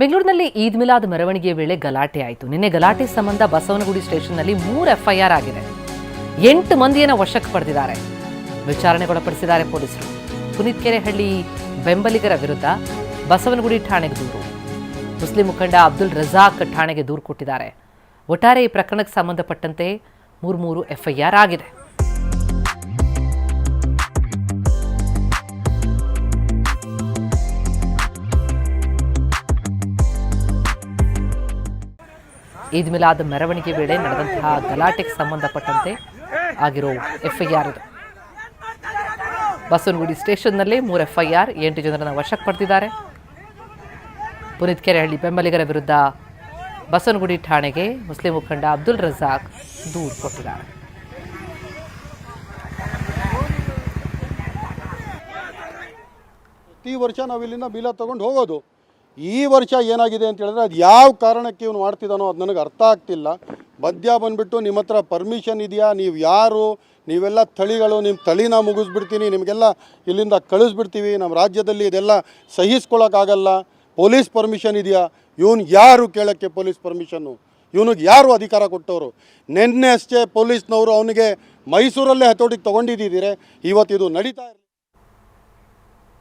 ಬೆಂಗಳೂರಿನಲ್ಲಿ ಈದ್ ಮಿಲಾದ್ ಮೆರವಣಿಗೆ ವೇಳೆ ಗಲಾಟೆ ಆಯಿತು. ನಿನ್ನೆ ಗಲಾಟೆ ಸಂಬಂಧ ಬಸವನಗುಡಿ ಸ್ಟೇಷನ್ನಲ್ಲಿ 3 ಎಫ್ಐಆರ್ ಆಗಿದೆ. 8 ಮಂದಿಯನ್ನು ವಶಕ್ಕೆ ಪಡೆದಿದ್ದಾರೆ. ವಿಚಾರಣೆಗೊಳಪಡಿಸಿದ್ದಾರೆ ಪೊಲೀಸರು. ಪುನೀತ್ ಕೆರೆಹಳ್ಳಿ ಬೆಂಬಲಿಗರ ವಿರುದ್ಧ ಬಸವನಗುಡಿ ಠಾಣೆಗೆ ದೂರು. ಮುಸ್ಲಿಂ ಮುಖಂಡ ಅಬ್ದುಲ್ ರಜಾಕ್ ಠಾಣೆಗೆ ದೂರು ಕೊಟ್ಟಿದ್ದಾರೆ. ಒಟ್ಟಾರೆ ಈ ಪ್ರಕರಣಕ್ಕೆ ಸಂಬಂಧಪಟ್ಟಂತೆ 3 ಎಫ್ಐಆರ್ ಆಗಿದೆ. ಈದ್ ಮಿಲಾದ್ ಮೆರವಣಿಗೆ ವೇಳೆ ನಡೆದಂತಹ ಗಲಾಟೆಗೆ ಸಂಬಂಧಪಟ್ಟಂತೆ ಆಗಿರೋ ಎಫ್ಐಆರ್ ಇದು. ಬಸವನಗುಡಿ ಸ್ಟೇಷನ್ನಲ್ಲಿ 3 ಎಫ್ಐಆರ್, 8 ಜನರನ್ನು ವಶಕ್ಕೆ ಪಡೆದಿದ್ದಾರೆ. ಪುನೀತ್ ಕೆರೆಹಳ್ಳಿ ಬೆಂಬಲಿಗರ ವಿರುದ್ಧ ಬಸವನಗುಡಿ ಠಾಣೆಗೆ ಮುಸ್ಲಿಂ ಮುಖಂಡ ಅಬ್ದುಲ್ ರಜಾಕ್ ದೂರು ಕೊಟ್ಟಿದ್ದಾರೆ. ಪ್ರತಿ ವರ್ಷ ನಾವು ಇಲ್ಲಿಂದ ಮಿಲಾದ್ ತಗೊಂಡು ಹೋಗೋದು. ಈ ವರ್ಷ ಏನಾಗಿದೆ ಅಂತ ಹೇಳಿದ್ರೆ ಅದು ಯಾವ ಕಾರಣಕ್ಕೆ ಇವನು ಮಾಡ್ತಿದ್ದಾನೋ ಅದು ನನಗೆ ಅರ್ಥ ಆಗ್ತಿಲ್ಲ. ಮಧ್ಯ ಬಂದುಬಿಟ್ಟು ನಿಮ್ಮ ಹತ್ರ ಪರ್ಮಿಷನ್ ಇದೆಯಾ, ನೀವು ಯಾರು, ನೀವೆಲ್ಲ ತಳಿಗಳು, ನಿಮ್ಮ ತಳಿನ ಮುಗಿಸ್ಬಿಡ್ತೀನಿ, ನಿಮಗೆಲ್ಲ ಇಲ್ಲಿಂದ ಕಳಿಸ್ಬಿಡ್ತೀವಿ, ನಮ್ಮ ರಾಜ್ಯದಲ್ಲಿ ಇದೆಲ್ಲ ಸಹಿಸ್ಕೊಳ್ಳೋಕ್ಕಾಗಲ್ಲ, ಪೊಲೀಸ್ ಪರ್ಮಿಷನ್ ಇದೆಯಾ? ಇವನು ಯಾರು ಕೇಳೋಕ್ಕೆ ಪೊಲೀಸ್ ಪರ್ಮಿಷನ್ನು? ಇವನಿಗೆ ಯಾರು ಅಧಿಕಾರ ಕೊಟ್ಟವರು? ನಿನ್ನೆ ಅಷ್ಟೇ ಪೊಲೀಸ್ನವರು ಅವನಿಗೆ ಮೈಸೂರಲ್ಲೇ ಹತೋಟಿಗೆ ತೊಗೊಂಡಿದ್ದೀರಿ, ಇವತ್ತು ಇದು ನಡೀತಾ ಇರಲಿ.